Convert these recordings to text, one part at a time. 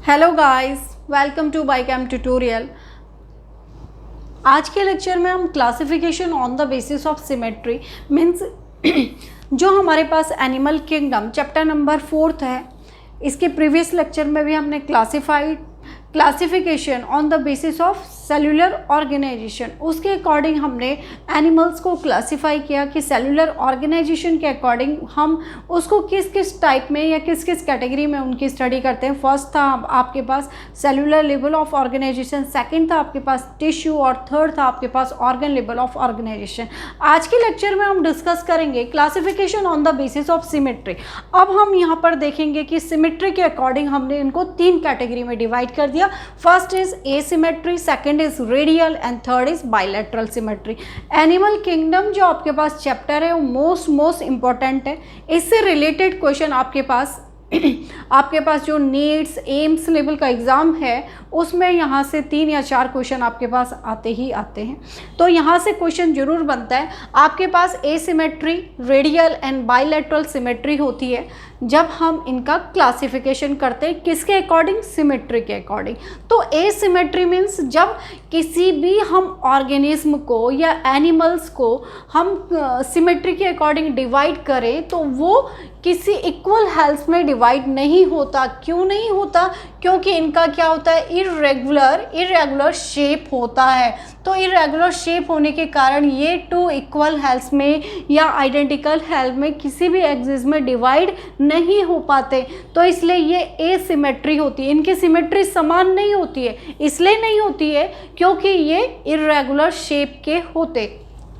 Hello guys, welcome to Bicam tutorial. आज के lecture में हम classification on the basis of symmetry means जो हमारे पास एनिमल किंगडम चैप्टर नंबर 4 है, इसके प्रीवियस लेक्चर में भी हमने classification on the basis of cellular organisation, उसके अकॉर्डिंग हमने एनिमल्स को क्लासिफाई किया कि सेलुलर ऑर्गेनाइजेशन के अकॉर्डिंग हम उसको किस किस टाइप में या किस किस कैटेगरी में उनकी स्टडी करते हैं। फर्स्ट था आपके पास cellular level of organisation, second था आपके पास टिश्यू और थर्ड था आपके पास ऑर्गन लेवल ऑफ ऑर्गेनाइजेशन। आज के लेक्चर में हम डिस्कस करेंगे classification on the basis of symmetry. अब हम यहाँ पर देखेंगे कि सिमेट्री के अकॉर्डिंग हमने इनको 3 कैटेगरी में डिवाइड कर दिया। First is asymmetry, second is radial and third is bilateral symmetry. Animal kingdom जो आपके पास चैप्टर है वो मोस्ट इंपॉर्टेंट है। इससे रिलेटेड क्वेश्चन आपके पास जो नीड्स एम्स लेवल का एग्ज़ाम है उसमें यहाँ से 3 या 4 क्वेश्चन आपके पास आते ही आते हैं। तो यहाँ से क्वेश्चन जरूर बनता है। आपके पास asymmetry, radial and bilateral symmetry होती है जब हम इनका क्लासिफिकेशन करते हैं किसके अकॉर्डिंग, सिमेट्री के अकॉर्डिंग। तो एसिमेट्री मीन्स जब किसी भी हम ऑर्गेनिज्म को या एनिमल्स को हम सिमेट्री के अकॉर्डिंग डिवाइड करें तो वो किसी इक्वल हेल्थ में डिवाइड नहीं होता। क्यों नहीं होता? क्योंकि इनका क्या होता है, इरेगुलर शेप होता है। तो इरेगुलर शेप होने के कारण ये 2 इक्वल हेल्थ में या आइडेंटिकल हेल्थ में किसी भी एक्सिस में डिवाइड नहीं हो पाते। तो इसलिए ये एसिमेट्री होती है, इनकी सिमेट्री समान नहीं होती है। इसलिए नहीं होती है क्योंकि ये इरेगुलर शेप के होते।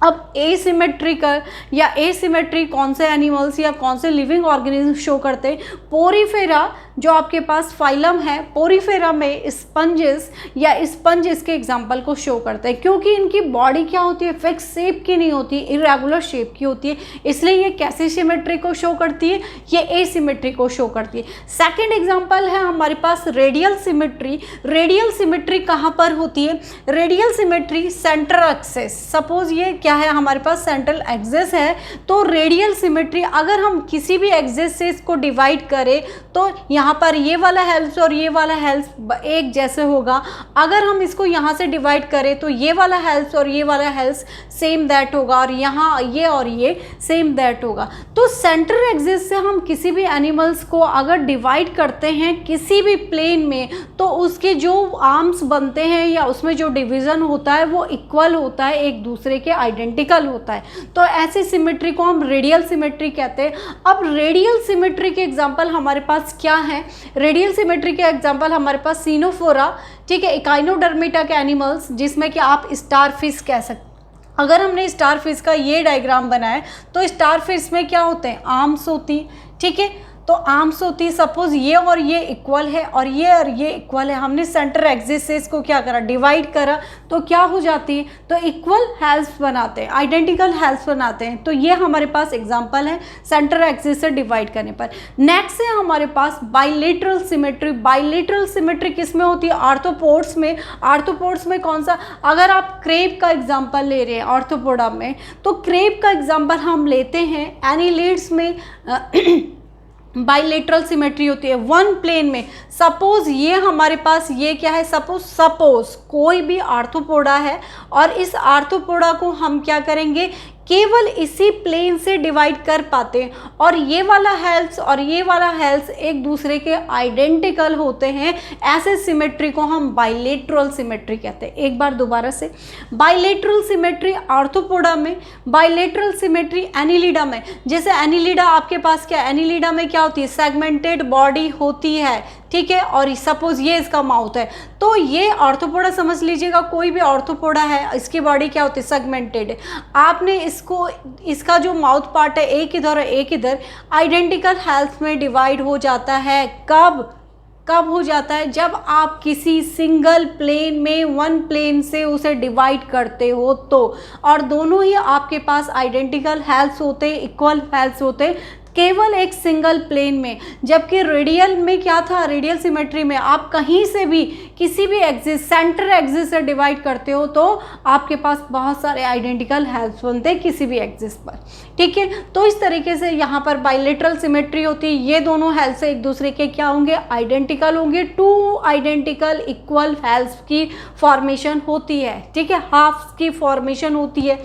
अब एसिमेट्रिकल या एसिमेट्री कौन से एनिमल्स या कौन से लिविंग ऑर्गेनिज्म शो करते हैं? पोरीफेरा जो आपके पास फाइलम है, पोरीफेरा में स्पंजेस या स्पंज इसके एग्जाम्पल को शो करते हैं क्योंकि इनकी बॉडी क्या होती है, फिक्स शेप की नहीं होती, इरेगुलर शेप की होती है। इसलिए ये कैसी सिमेट्री को शो करती है, ये एसिमेट्री को शो करती है। सेकेंड एग्जाम्पल है हमारे पास रेडियल सिमेट्री। रेडियल सिमेट्री कहाँ पर होती है? Radial symmetry central axis, suppose ये क्या है हमारे पास सेंट्रल एक्सिस है, तो रेडियल सिमेट्री अगर हम किसी भी एक्सिस से इसको डिवाइड करें तो यहाँ पर ये वाला हेल्थ और ये वाला हेल्थ एक जैसे होगा। अगर हम इसको यहाँ से डिवाइड करें तो ये वाला हेल्थ और ये वाला हेल्थ सेम दैट होगा और यहाँ ये और ये सेम दैट होगा। तो सेंट्रल एक्सिस से हम किसी भी एनिमल्स को अगर डिवाइड करते हैं किसी भी प्लेन में तो उसके जो आर्म्स बनते हैं या उसमें जो डिवीज़न होता है वो इक्वल होता है, एक दूसरे के आइडेंटिकल होता है। तो ऐसी सिमेट्री को हम रेडियल सिमेट्री कहते हैं। अब रेडियल सिमेट्री के एग्जांपल हमारे पास क्या है? रेडियल सिमेट्री के एग्जांपल हमारे पास सिनोफोरा, ठीक है, इकाइनोडर्मिटा के एनिमल्स जिसमें कि आप स्टार फिश कह सकते। अगर हमने स्टार फिश का ये डायग्राम बनाया तो स्टार फिश में क्या होते हैं, आर्म्स होती, ठीक है, तो आर्म्स होती। सपोज ये और ये इक्वल है और ये इक्वल है, हमने सेंटर एक्सिस से इसको क्या करा, डिवाइड करा, तो क्या हो जाती है, तो इक्वल हेल्थ बनाते हैं, आइडेंटिकल हेल्थ बनाते हैं। तो ये हमारे पास एग्जांपल है सेंटर एक्सिस से डिवाइड करने पर। नेक्स्ट है हमारे पास बाइलेटरल सिमेट्री। बाइलेटरल सिमेट्री किस में होती है? आर्थ्रोपोड्स में। आर्थ्रोपोड्स में कौन सा? अगर आप क्रेब का एग्जाम्पल ले रहे हैं आर्थ्रोपोडा में, तो क्रेब का एग्जाम्पल हम लेते हैं एनिलिड्स में बाइलेटरल सिमेट्री होती है, वन प्लेन में। सपोज ये हमारे पास ये क्या है, सपोज कोई भी आर्थ्रोपोडा है और इस आर्थ्रोपोडा को हम क्या करेंगे, केवल इसी प्लेन से डिवाइड कर पाते हैं और ये वाला हेल्थ और ये वाला हेल्थ एक दूसरे के आइडेंटिकल होते हैं। ऐसे सिमेट्री को हम बाइलेटरल सिमेट्री कहते हैं। एक बार दोबारा से, बाइलेटरल सिमेट्री आर्थ्रोपोडा में, बाइलेटरल सिमेट्री एनिलिडा में। जैसे एनिलिडा आपके पास क्या, एनिलिडा में क्या होती है, सेगमेंटेड बॉडी होती है, ठीक है, और सपोज ये इसका माउथ है, तो ये आर्थ्रोपोडा समझ लीजिएगा, कोई भी आर्थ्रोपोडा है, इसकी बॉडी क्या होती है, सेगमेंटेड है। आपने इसका जो माउथ पार्ट है एक इधर और एक इधर, आइडेंटिकल हेल्थ में डिवाइड हो जाता है। कब हो जाता है? जब आप किसी सिंगल प्लेन में वन प्लेन से उसे डिवाइड करते हो तो, और दोनों ही आपके पास आइडेंटिकल हेल्थ होते, इक्वल हेल्थ होते, केवल एक सिंगल प्लेन में, जबकि रेडियल में क्या था, रेडियल सिमेट्री में आप कहीं से भी किसी भी एक्सिस, सेंटर एक्सिस से डिवाइड करते हो तो आपके पास बहुत सारे आइडेंटिकल हेल्प्स बनते हैं किसी भी एक्सिस पर, ठीक है। तो इस तरीके से यहाँ पर बाइलेटरल सिमेट्री होती है, ये दोनों हेल्प्स एक दूसरे के क्या होंगे, आइडेंटिकल होंगे, टू आइडेंटिकल इक्वल हेल्प्स की फॉर्मेशन होती है, ठीक है, हाफ्स की फॉर्मेशन होती है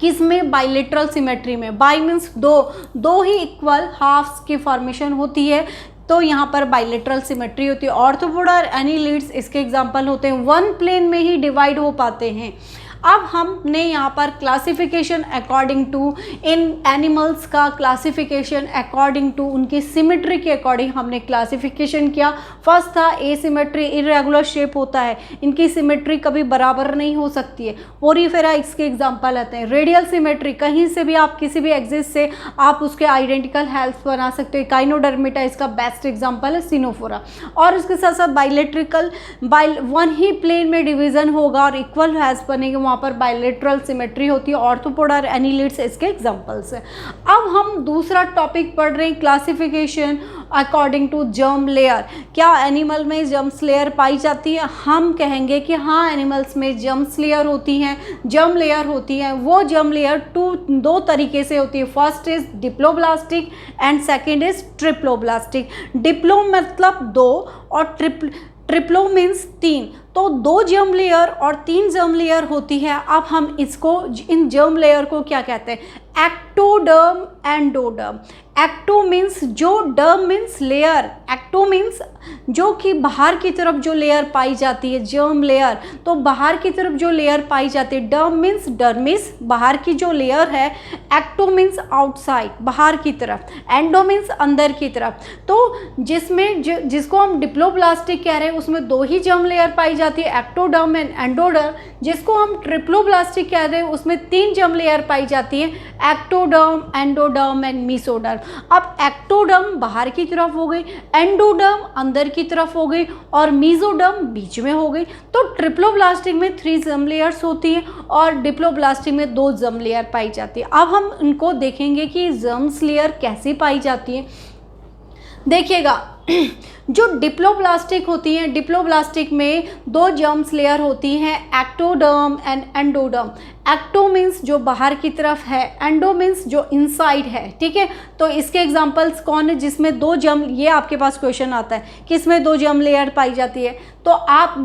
किसमें, बाइलेटरल सिमेट्री में। बाई मीन्स दो ही इक्वल हाफ्स की फॉर्मेशन होती है, तो यहाँ पर बाइलेटरल सिमेट्री होती है। ऑर्थोपोडा और एनीलिड्स इसके एग्जाम्पल होते हैं, वन प्लेन में ही डिवाइड हो पाते हैं। अब हमने यहाँ पर क्लासिफिकेशन अकॉर्डिंग टू इन एनिमल्स का क्लासिफिकेशन अकॉर्डिंग टू उनकी सिमेट्री के अकॉर्डिंग हमने क्लासिफिकेशन किया। फर्स्ट था एसिमेट्री, इरेगुलर शेप होता है, इनकी सिमेट्री कभी बराबर नहीं हो सकती है। पोरीफेरा इसके एग्जांपल आते हैं। रेडियल सिमेट्री, कहीं से भी आप किसी भी एक्सिस से आप उसके आइडेंटिकल हेल्प्स बना सकते हो। काइनोडर्मिटा इसका बेस्ट एग्जाम्पल है, सिनोफोरा। और उसके साथ साथ बाइलेट्रिकल, वन ही प्लेन में डिवीजन होगा और इक्वल हेल्प्स बनेंगे, वहाँ पर बाइलेटरल सिमेट्री होती है। ऑर्थोपोडा और एनीलिड्स इसके एग्जांपल्स हैं। अब हम दूसरा टॉपिक पढ़ रहे हैं, classification according to germ layer. क्या एनिमल में जर्म्स लेयर पाई जाती है? हम कहेंगे कि हाँ, एनिमल्स में जर्म्स लेयर होती हैं, जर्म लेयर होती है। वो जर्म लेयर दो तरीके से होती है। First is diploblastic and second is triploblastic. Diplo मतलब दो और ट्रिप्लो मीन्स तीन, तो दो जर्म लेयर और तीन जर्म लेयर होती है। अब हम इसको, इन जर्म लेयर को क्या कहते हैं? Ectoderm, endoderm. एक्टो मीन्स जो, डर्म मीन्स लेयर। एक्टो मीन्स जो कि बाहर की तरफ जो लेयर पाई जाती है, जर्म लेयर, तो बाहर की तरफ जो लेयर पाई जाती है। डर्म मीन्स डर्मिस, बाहर की जो लेयर है। एक्टो मीन्स आउटसाइड, बाहर की तरफ। एंडो मीन्स अंदर की तरफ। तो जिसमें जिसको हम डिप्लोब्लास्टिक कह रहे हैं उसमें दो ही जर्म लेयर पाई जाती है, एक्टोडर्म एंड एंडोडर्म। जिसको हम ट्रिप्लोब्लास्टिक कह रहे हैं उसमें तीन जर्म लेयर पाई जाती है, एक्टोडर्म, एंडोडर्म एंड मीसोडर्म। अब एक्टोडर्म बाहर की तरफ हो गई, एंडोडर्म अंदर की तरफ हो गई और मीसोडर्म बीच में हो गई। तो ट्रिप्लोब्लास्टिक में 3 जर्म लेयर्स होती हैं और डिप्लोब्लास्टिक में 2 जर्म लेयर पाई जाती है। अब हम इनको देखेंगे कि जर्म्स लेयर कैसी पाई जाती है। देखिएगा, जो डिप्लोब्लास्टिक होती हैं, डिप्लोब्लास्टिक में 2 जर्म्स लेयर होती हैं, ectoderm and endoderm. Ecto means जो बाहर की तरफ है, एंडो मीन्स जो इनसाइड है, ठीक है। तो इसके एग्जांपल्स कौन है जिसमें 2 जर्म, ये आपके पास क्वेश्चन आता है किसमें 2 जर्म लेयर पाई जाती है, तो आप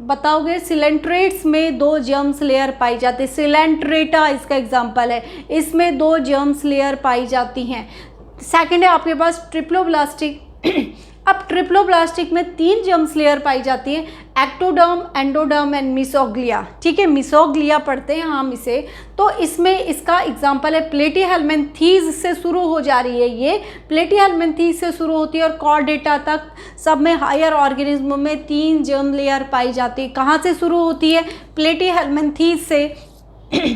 बताओगे सिलेंट्रेट्स में 2 जर्म्स लेयर पाई जाती है। सिलेंट्रेटा इसका एग्जाम्पल है, इसमें 2 जर्म्स लेयर पाई जाती हैं। सेकेंड है आपके पास ट्रिप्लोब्लास्टिक। अब ट्रिप्लोब्लास्टिक में 3 जर्म्स लेयर पाई जाती है, एक्टोडर्म, एंडोडर्म एंड मिसोग्लिया, ठीक है। मिसोग्लिया पढ़ते हैं हम इसे। तो इसमें इसका एग्जांपल है प्लेटीहेल्मिन्थीज से शुरू हो जा रही है, ये प्लेटीहेल्मिन्थीज से शुरू होती है और कॉर्डेटा तक सब में हायर ऑर्गेनिज्म में 3 जर्म लेयर पाई जाती है। कहाँ से शुरू होती है? प्लेटीहेल्मिन्थीज से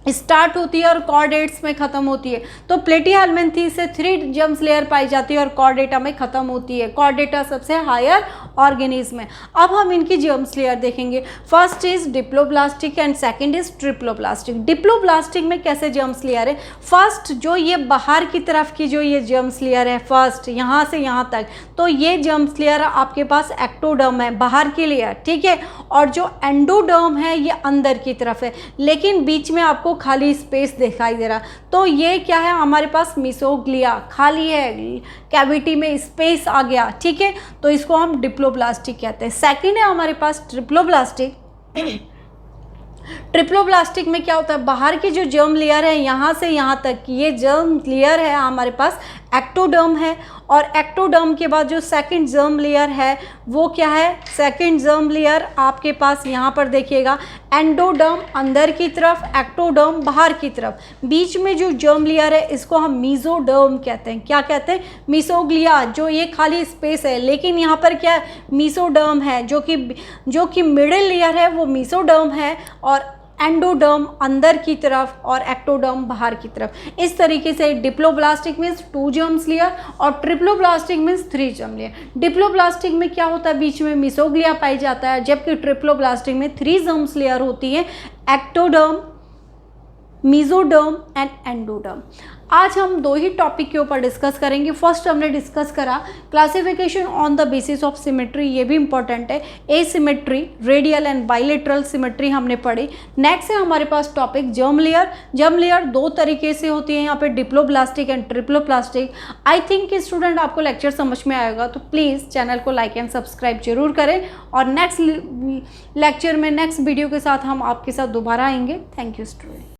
स्टार्ट होती है और कॉर्डेट्स में ख़त्म होती है। तो प्लेटीहेल्मिन्थीज से 3 जर्म्स लेयर पाई जाती है और कॉर्डेटा में ख़त्म होती है। कॉर्डेटा सबसे हायर ऑर्गेनिज्म है। अब हम इनकी जर्म्स लेयर देखेंगे। First is diploblastic and second is triploblastic. Diploblastic में कैसे जर्म्स लेयर है? फर्स्ट जो ये बाहर की तरफ की जो ये जर्म्स लेयर है, फर्स्ट यहाँ से यहाँ तक, तो ये जर्म्स लेयर आपके पास एक्टोडर्म है, बाहर की लेयर, ठीक है। और जो एंडोडर्म है ये अंदर की तरफ है, लेकिन बीच में आपको खाली स्पेस दिखाई दे रहा, तो ये क्या है हमारे पास? मिसोग्लिया, खाली है, कैविटी में स्पेस आ गया, ठीक है। तो इसको हम डिप्लोब्लास्टिक कहते हैं। सेकंड है हमारे पास ट्रिप्लोब्लास्टिक। ट्रिप्लोब्लास्टिक में क्या होता है? बाहर की जो जर्म लेयर है यहाँ से यहाँ तक की, ये जर्म लेयर है हमारे पास एक्टोडर्म है। और एक्टोडर्म के बाद जो सेकंड जर्म लेयर है वो क्या है? सेकंड जर्म लेयर आपके पास यहाँ पर देखिएगा, एंडोडर्म अंदर की तरफ, एक्टोडर्म बाहर की तरफ। बीच में जो जर्म लेयर है इसको हम मीसोडर्म कहते हैं। क्या कहते हैं? मिसोग्लिया, जो ये खाली स्पेस है, लेकिन यहाँ पर क्या है? मिसोडर्म है, जो कि मिडिल लेयर है वो मिसोडर्म है, और एंडोडर्म अंदर की तरफ और एक्टोडर्म बाहर की तरफ। इस तरीके से डिप्लोब्लास्टिक मीन्स 2 जर्म्स लेयर और triploblastic means 3 germ layer. Diploblastic में क्या होता है? बीच में मिसोग्लिया पाई जाता है, जबकि ट्रिप्लोब्लास्टिक में 3 जर्म्स लेयर होती है, एक्टोडर्म, मीसोडर्म एंड एंडोडर्म। आज हम दो ही टॉपिक के ऊपर डिस्कस करेंगे। फर्स्ट हमने डिस्कस करा classification on the basis of symmetry, ये भी इंपॉर्टेंट है। Asymmetry, radial and bilateral symmetry हमने पढ़ी। नेक्स्ट है हमारे पास topic germ layer. Germ layer दो तरीके से होती है यहाँ पे, diploblastic and triploblastic. I think कि स्टूडेंट आपको लेक्चर समझ में आएगा, तो प्लीज़ चैनल को लाइक एंड सब्सक्राइब जरूर करें और नेक्स्ट लेक्चर में नेक्स्ट वीडियो के साथ हम आपके साथ दोबारा आएंगे। Thank you student.